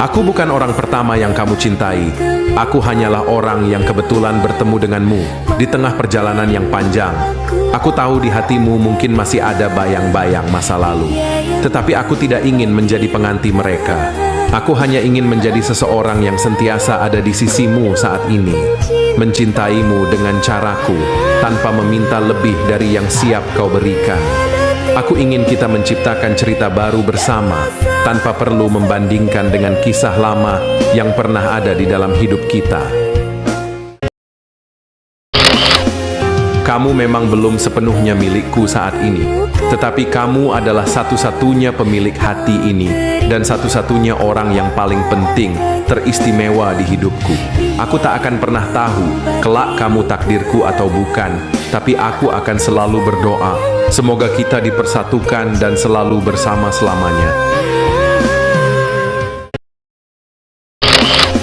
Aku bukan orang pertama yang kamu cintai. Aku hanyalah orang yang kebetulan bertemu denganmu di tengah perjalanan yang panjang. Aku tahu di hatimu mungkin masih ada bayang-bayang masa lalu. Tetapi aku tidak ingin menjadi pengganti mereka. Aku hanya ingin menjadi seseorang yang sentiasa ada di sisimu saat ini. Mencintaimu dengan caraku, tanpa meminta lebih dari yang siap kau berikan. Aku ingin kita menciptakan cerita baru bersama, tanpa perlu membandingkan dengan kisah lama yang pernah ada di dalam hidup kita. Kamu memang belum sepenuhnya milikku saat ini, tetapi kamu adalah satu-satunya pemilik hati ini, dan satu-satunya orang yang paling penting, teristimewa di hidupku. Aku tak akan pernah tahu, kelak kamu takdirku atau bukan, tapi aku akan selalu berdoa, semoga kita dipersatukan dan selalu bersama selamanya.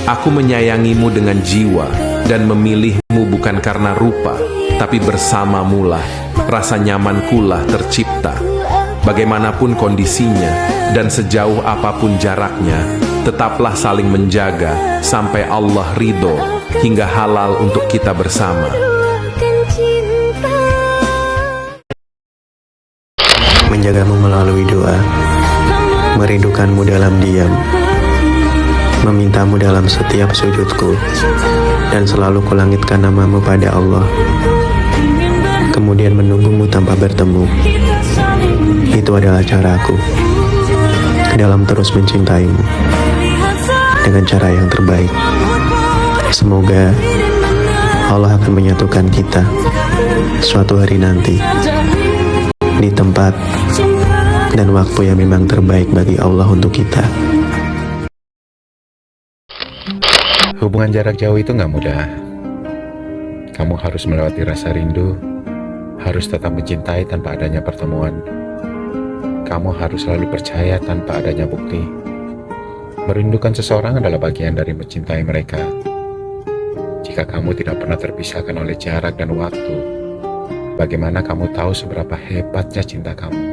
Aku menyayangimu dengan jiwa, dan memilihmu bukan karena rupa, tapi bersamamulah, rasa nyamankulah tercipta. Bagaimanapun kondisinya, dan sejauh apapun jaraknya, tetaplah saling menjaga, sampai Allah ridho, hingga halal untuk kita bersama. Menjagamu melalui doa, merindukanmu dalam diam, memintamu dalam setiap sujudku, dan selalu kulangitkan namamu pada Allah. Kemudian menunggumu tanpa bertemu. Itu adalah caraku dalam terus mencintaimu dengan cara yang terbaik. Semoga Allah akan menyatukan kita suatu hari nanti di tempat dan waktu yang memang terbaik bagi Allah untuk kita. Hubungan jarak jauh itu nggak mudah. Kamu harus melewati rasa rindu, harus tetap mencintai tanpa adanya pertemuan. Kamu harus selalu percaya tanpa adanya bukti. Merindukan seseorang adalah bagian dari mencintai mereka. Jika kamu tidak pernah terpisahkan oleh jarak dan waktu, bagaimana kamu tahu seberapa hebatnya cinta kamu?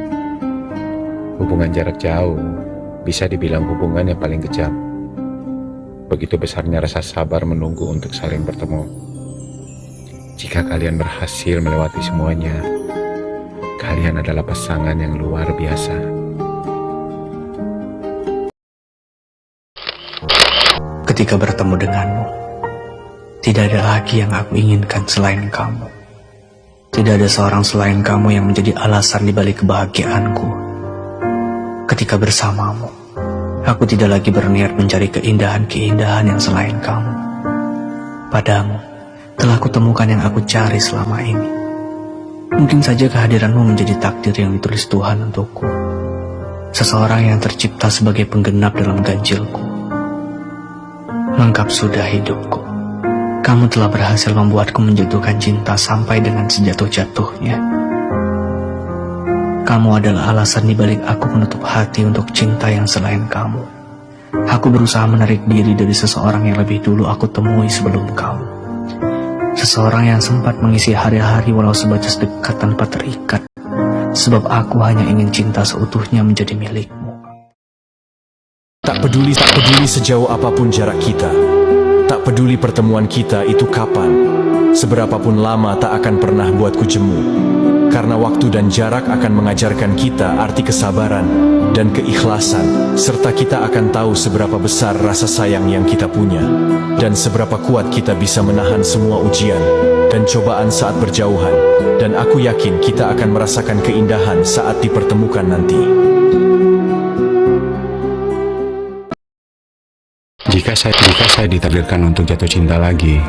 Hubungan jarak jauh bisa dibilang hubungan yang paling kejam. Begitu besarnya rasa sabar menunggu untuk saling bertemu. Jika kalian berhasil melewati semuanya, kalian adalah pasangan yang luar biasa. Ketika bertemu denganmu, tidak ada lagi yang aku inginkan selain kamu. Tidak ada seorang selain kamu yang menjadi alasan di balik kebahagiaanku. Ketika bersamamu, aku tidak lagi berniat mencari keindahan-keindahan yang selain kamu. Padamu, telah kutemukan yang aku cari selama ini. Mungkin saja kehadiranmu menjadi takdir yang ditulis Tuhan untukku. Seseorang yang tercipta sebagai penggenap dalam ganjilku. Lengkap sudah hidupku. Kamu telah berhasil membuatku menjatuhkan cinta sampai dengan sejatuh-jatuhnya. Kamu adalah alasan dibalik aku menutup hati untuk cinta yang selain kamu. Aku berusaha menarik diri dari seseorang yang lebih dulu aku temui sebelum kamu. Seseorang yang sempat mengisi hari-hari walau sebatas dekat tanpa terikat. Sebab aku hanya ingin cinta seutuhnya menjadi milikmu. Tak peduli sejauh apapun jarak kita. Tak peduli pertemuan kita itu kapan. Seberapapun lama tak akan pernah buatku jemu. Karena waktu dan jarak akan mengajarkan kita arti kesabaran dan keikhlasan, serta kita akan tahu seberapa besar rasa sayang yang kita punya, dan seberapa kuat kita bisa menahan semua ujian dan cobaan saat berjauhan. Dan aku yakin kita akan merasakan keindahan saat dipertemukan nanti. Jika saya ditakdirkan untuk jatuh cinta lagi,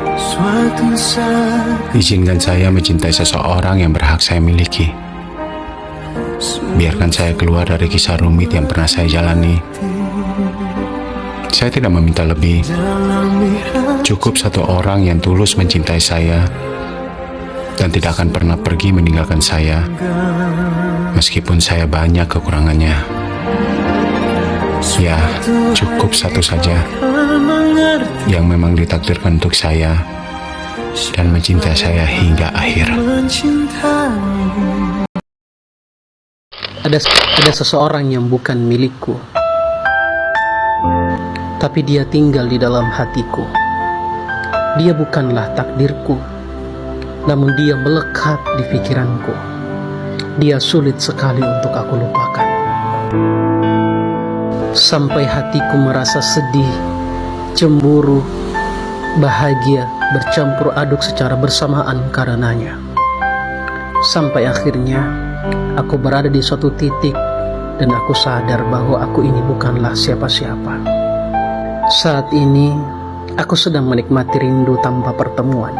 izinkan saya mencintai seseorang yang berhak saya miliki. Biarkan saya keluar dari kisah rumit yang pernah saya jalani. Saya tidak meminta lebih. Cukup satu orang yang tulus mencintai saya dan tidak akan pernah pergi meninggalkan saya, meskipun saya banyak kekurangannya. Ya, cukup satu saja yang memang ditakdirkan untuk saya dan mencintai saya hingga akhir. Ada seseorang yang bukan milikku, tapi dia tinggal di dalam hatiku. Dia bukanlah takdirku, namun dia melekat di pikiranku. Dia sulit sekali untuk aku lupakan. Sampai hatiku merasa sedih, cemburu, bahagia bercampur aduk secara bersamaan karenanya. Sampai akhirnya aku berada di suatu titik dan aku sadar bahwa aku ini bukanlah siapa-siapa. Saat ini aku sedang menikmati rindu tanpa pertemuan.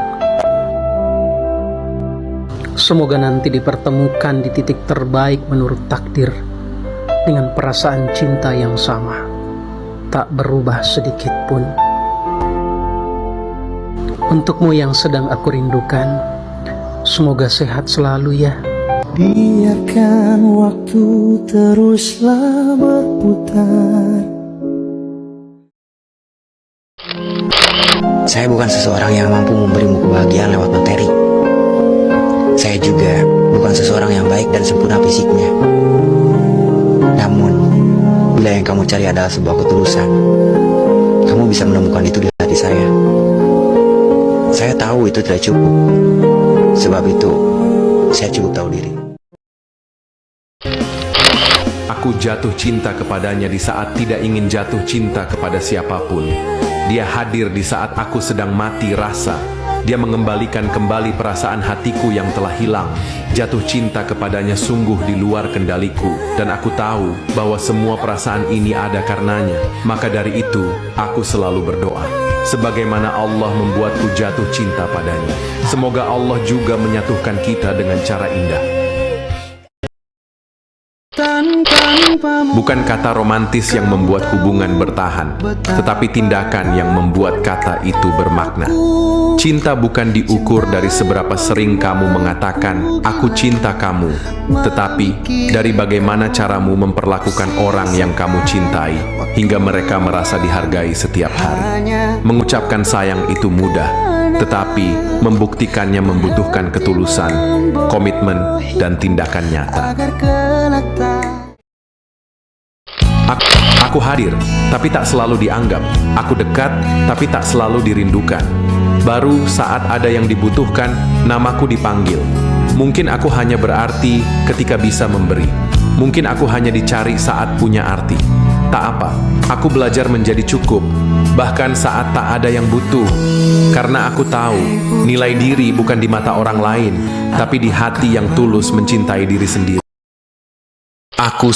Semoga nanti dipertemukan di titik terbaik menurut takdir, dengan perasaan cinta yang sama, tak berubah sedikit pun. Untukmu yang sedang aku rindukan, semoga sehat selalu ya. Biarkan waktu teruslah berputar. Saya bukan seseorang yang mampu memberimu kebahagiaan lewat materi. Saya juga bukan seseorang yang baik dan sempurna fisiknya. Namun, bila yang kamu cari adalah sebuah ketulusan, kamu bisa menemukan itu di hati saya. Saya tahu itu tidak cukup. Sebab itu, saya cukup tahu diri. Aku jatuh cinta kepadanya di saat tidak ingin jatuh cinta kepada siapapun. Dia hadir di saat aku sedang mati rasa. Dia mengembalikan kembali perasaan hatiku yang telah hilang. Jatuh cinta kepadanya sungguh di luar kendaliku, dan aku tahu bahwa semua perasaan ini ada karenanya. Maka dari itu, aku selalu berdoa, sebagaimana Allah membuatku jatuh cinta padanya. Semoga Allah juga menyatukan kita dengan cara indah. Bukan kata romantis yang membuat hubungan bertahan, tetapi tindakan yang membuat kata itu bermakna. Cinta bukan diukur dari seberapa sering kamu mengatakan, "Aku cinta kamu," tetapi dari bagaimana caramu memperlakukan orang yang kamu cintai, hingga mereka merasa dihargai setiap hari. Mengucapkan sayang itu mudah, tetapi membuktikannya membutuhkan ketulusan, komitmen, dan tindakan nyata. Aku hadir, tapi tak selalu dianggap. Aku dekat, tapi tak selalu dirindukan. Baru saat ada yang dibutuhkan, namaku dipanggil. Mungkin aku hanya berarti ketika bisa memberi. Mungkin aku hanya dicari saat punya arti. Tak apa, aku belajar menjadi cukup, bahkan saat tak ada yang butuh. Karena aku tahu, nilai diri bukan di mata orang lain, tapi di hati yang tulus mencintai diri sendiri. Aku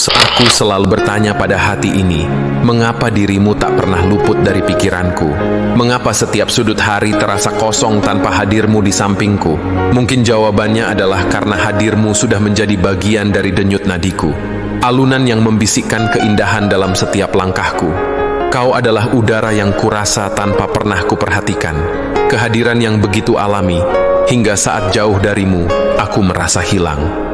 selalu bertanya pada hati ini, mengapa dirimu tak pernah luput dari pikiranku? Mengapa setiap sudut hari terasa kosong tanpa hadirmu di sampingku? Mungkin jawabannya adalah karena hadirmu sudah menjadi bagian dari denyut nadiku. Alunan yang membisikkan keindahan dalam setiap langkahku. Kau adalah udara yang kurasa tanpa pernah kuperhatikan. Kehadiran yang begitu alami, hingga saat jauh darimu, aku merasa hilang.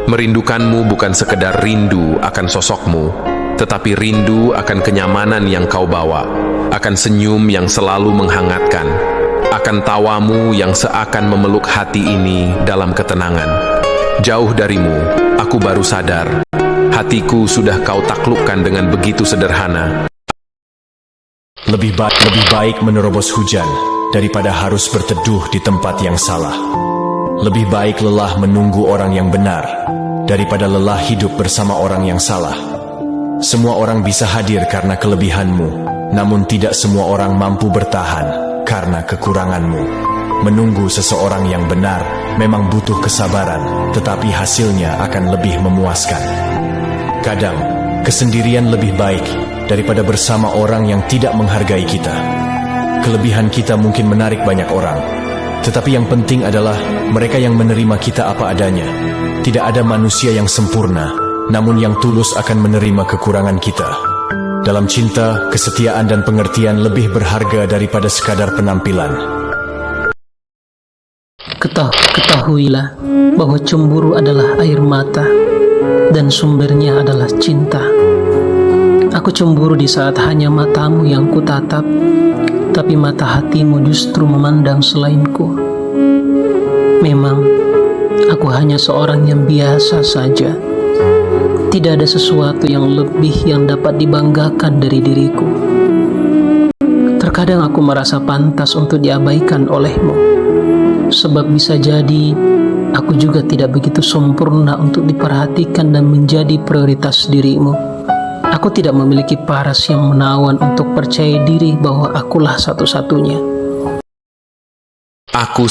Merindukanmu bukan sekedar rindu akan sosokmu, tetapi rindu akan kenyamanan yang kau bawa, akan senyum yang selalu menghangatkan, akan tawamu yang seakan memeluk hati ini dalam ketenangan. Jauh darimu, aku baru sadar, hatiku sudah kau taklukkan dengan begitu sederhana. Lebih baik menerobos hujan daripada harus berteduh di tempat yang salah. Lebih baik lelah menunggu orang yang benar daripada lelah hidup bersama orang yang salah. Semua orang bisa hadir karena kelebihanmu, namun tidak semua orang mampu bertahan karena kekuranganmu. Menunggu seseorang yang benar memang butuh kesabaran, tetapi hasilnya akan lebih memuaskan. Kadang, kesendirian lebih baik daripada bersama orang yang tidak menghargai kita. Kelebihan kita mungkin menarik banyak orang, tetapi yang penting adalah mereka yang menerima kita apa adanya. Tidak ada manusia yang sempurna, namun yang tulus akan menerima kekurangan kita. Dalam cinta, kesetiaan dan pengertian lebih berharga daripada sekadar penampilan. Ketahuilah bahwa cemburu adalah air mata dan sumbernya adalah cinta. Aku cemburu di saat hanya matamu yang kutatap, tapi mata hatimu justru memandang selainku. Memang, aku hanya seorang yang biasa saja. Tidak ada sesuatu yang lebih yang dapat dibanggakan dari diriku. Terkadang aku merasa pantas untuk diabaikan olehmu, sebab bisa jadi aku juga tidak begitu sempurna untuk diperhatikan dan menjadi prioritas dirimu. Aku tidak memiliki paras yang menawan untuk percaya diri bahwa akulah satu-satunya. Aku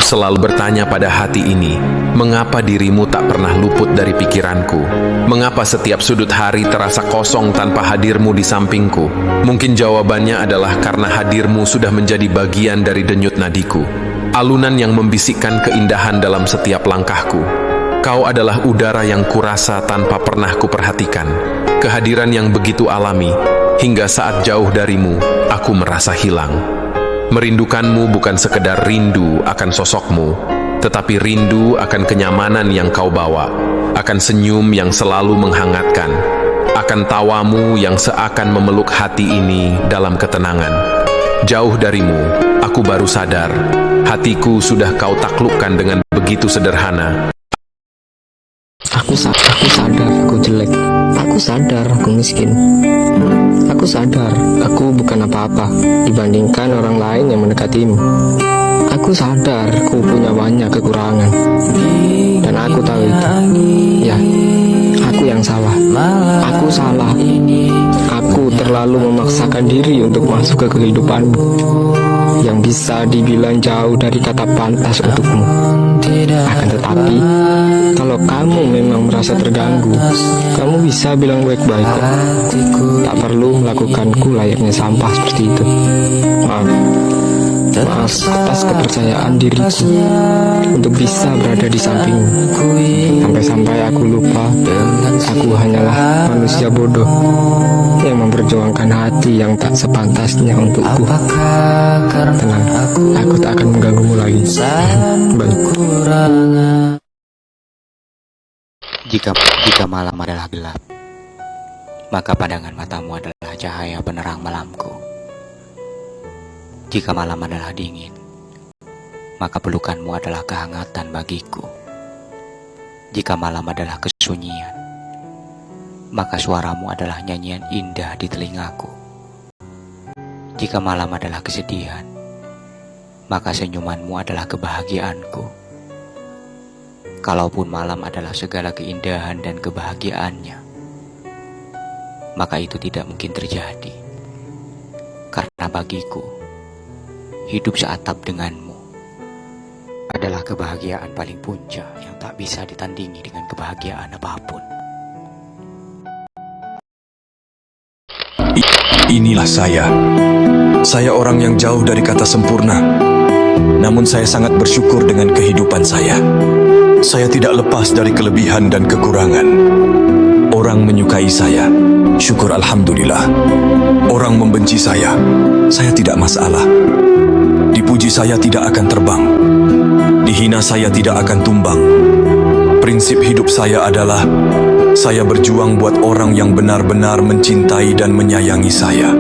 selalu bertanya pada hati ini, mengapa dirimu tak pernah luput dari pikiranku? Mengapa setiap sudut hari terasa kosong tanpa hadirmu di sampingku? Mungkin jawabannya adalah karena hadirmu sudah menjadi bagian dari denyut nadiku. Alunan yang membisikkan keindahan dalam setiap langkahku. Kau adalah udara yang kurasa tanpa pernah kuperhatikan. Kehadiran yang begitu alami, hingga saat jauh darimu, aku merasa hilang. Merindukanmu bukan sekedar rindu akan sosokmu, tetapi rindu akan kenyamanan yang kau bawa, akan senyum yang selalu menghangatkan, akan tawamu yang seakan memeluk hati ini dalam ketenangan. Jauh darimu, aku baru sadar, hatiku sudah kau taklukkan dengan begitu sederhana. Aku sadar aku jelek. Aku sadar aku miskin. Aku sadar aku bukan apa-apa dibandingkan orang lain yang mendekatimu. Aku sadar aku punya banyak kekurangan. Dan aku tahu itu. Ya, aku yang salah. Aku salah. Aku terlalu memaksakan diri untuk masuk ke kehidupanmu, yang bisa dibilang jauh dari kata pantas untukmu. Akan tetapi, kalau kamu memang merasa terganggu, kamu bisa bilang baik-baik kok. Tak perlu melakukanku layaknya sampah seperti itu. Maaf atas kepercayaan diriku untuk bisa berada di sampingmu. Sampai-sampai aku lupa, aku hanyalah manusia bodoh yang memperjuangkan hati yang tak sepantasnya untukku. Tenang, aku tak akan mengganggumu lagi. Baik. Jika malam adalah gelap, maka pandangan matamu adalah cahaya penerang malamku. Jika malam adalah dingin, maka pelukanmu adalah kehangatan bagiku. Jika malam adalah kesunyian, maka suaramu adalah nyanyian indah di telingaku. Jika malam adalah kesedihan, maka senyumanmu adalah kebahagiaanku. Kalaupun malam adalah segala keindahan dan kebahagiaannya, maka itu tidak mungkin terjadi. Karena bagiku, hidup seatap denganmu adalah kebahagiaan paling puncak yang tak bisa ditandingi dengan kebahagiaan apapun. Inilah saya. Saya orang yang jauh dari kata sempurna. Namun saya sangat bersyukur dengan kehidupan saya. Saya tidak lepas dari kelebihan dan kekurangan. Orang menyukai saya, syukur alhamdulillah. Orang membenci saya tidak masalah. Dipuji saya tidak akan terbang. Dihina saya tidak akan tumbang. Prinsip hidup saya adalah saya berjuang buat orang yang benar-benar mencintai dan menyayangi saya.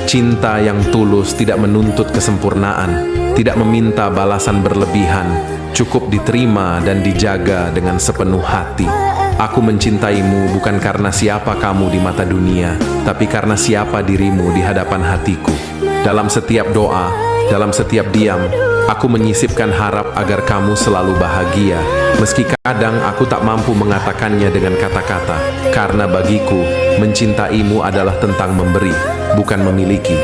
Cinta yang tulus tidak menuntut kesempurnaan, tidak meminta balasan berlebihan, cukup diterima dan dijaga dengan sepenuh hati. Aku mencintaimu bukan karena siapa kamu di mata dunia, tapi karena siapa dirimu di hadapan hatiku. Dalam setiap doa, dalam setiap diam, aku menyisipkan harap agar kamu selalu bahagia, meski kadang aku tak mampu mengatakannya dengan kata-kata, karena bagiku, mencintaimu adalah tentang memberi, bukan memiliki.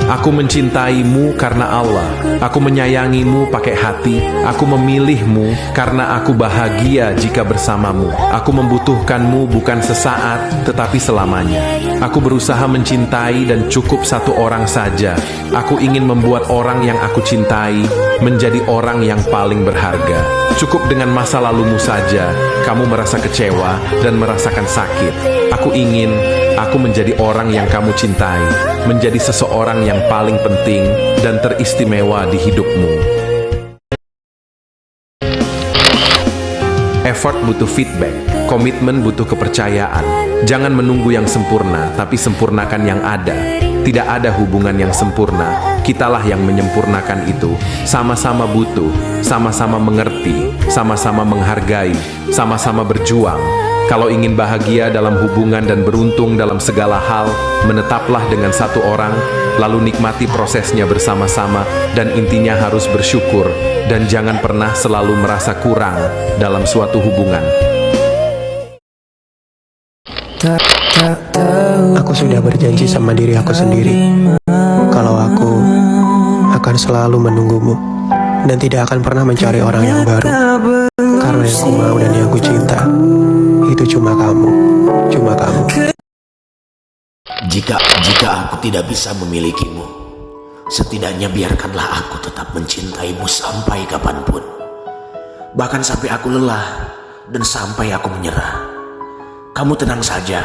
Aku mencintaimu karena Allah. Aku menyayangimu pakai hati. Aku memilihmu karena aku bahagia jika bersamamu. Aku membutuhkanmu bukan sesaat, tetapi selamanya. Aku berusaha mencintai dan cukup satu orang saja. Aku ingin membuat orang yang aku cintai menjadi orang yang paling berharga. Cukup dengan masa lalumu saja, kamu merasa kecewa dan merasakan sakit. Aku ingin aku menjadi orang yang kamu cintai, menjadi seseorang yang paling penting dan teristimewa di hidupmu. Effort butuh feedback, komitmen butuh kepercayaan. Jangan menunggu yang sempurna, tapi sempurnakan yang ada. Tidak ada hubungan yang sempurna, Kitalah yang menyempurnakan itu, sama-sama butuh, sama-sama mengerti, sama-sama menghargai, sama-sama berjuang. Kalau ingin bahagia dalam hubungan dan beruntung dalam segala hal, menetaplah dengan satu orang, lalu nikmati prosesnya bersama-sama, dan intinya harus bersyukur, dan jangan pernah selalu merasa kurang dalam suatu hubungan. Aku sudah berjanji sama diri aku sendiri kalau aku akan selalu menunggumu dan tidak akan pernah mencari orang yang baru. Karena yang ku mau dan yang ku cinta itu cuma kamu, cuma kamu. Jika aku tidak bisa memilikimu, setidaknya biarkanlah aku tetap mencintaimu sampai kapanpun. Bahkan sampai aku lelah dan sampai aku menyerah. Kamu tenang saja,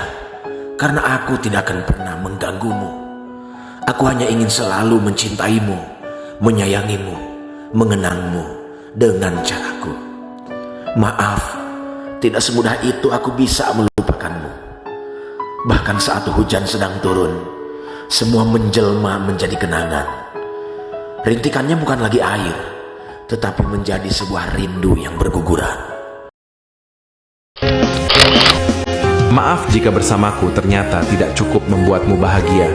karena aku tidak akan pernah mengganggumu. Aku hanya ingin selalu mencintaimu, menyayangimu, mengenangmu dengan caraku. Maaf, tidak semudah itu aku bisa melupakanmu. Bahkan saat hujan sedang turun, semua menjelma menjadi kenangan. Rintikannya bukan lagi air, tetapi menjadi sebuah rindu yang berguguran. Maaf jika bersamaku ternyata tidak cukup membuatmu bahagia.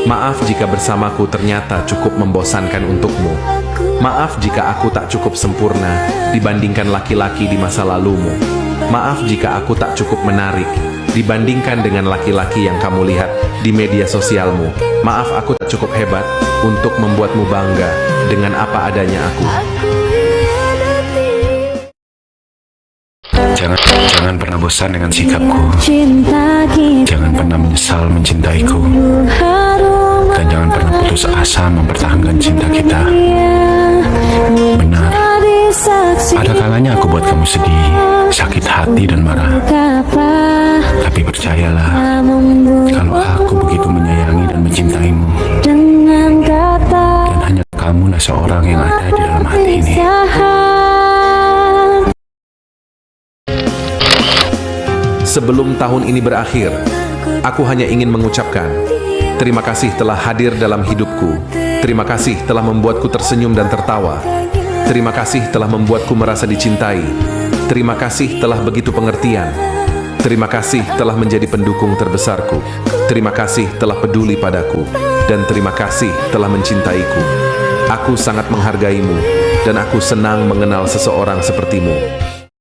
Maaf jika bersamaku ternyata cukup membosankan untukmu. Maaf jika aku tak cukup sempurna dibandingkan laki-laki di masa lalumu. Maaf jika aku tak cukup menarik dibandingkan dengan laki-laki yang kamu lihat di media sosialmu. Maaf aku tak cukup hebat untuk membuatmu bangga dengan apa adanya aku. Jangan pernah bosan dengan sikapku. Jangan pernah menyesal mencintaiku. Dan jangan pernah putus asa mempertahankan cinta kita. Benar, ada kalanya aku buat kamu sedih, sakit hati dan marah. Tapi percayalah, kalau aku begitu menyayangi dan mencintaimu. Dan hanya kamulah seorang yang ada di dalam hati ini. Sebelum tahun ini berakhir, aku hanya ingin mengucapkan terima kasih telah hadir dalam hidupku. Terima kasih telah membuatku tersenyum dan tertawa. Terima kasih telah membuatku merasa dicintai. Terima kasih telah begitu pengertian. Terima kasih telah menjadi pendukung terbesarku. Terima kasih telah peduli padaku. Dan terima kasih telah mencintaiku. Aku sangat menghargaimu, dan aku senang mengenal seseorang sepertimu.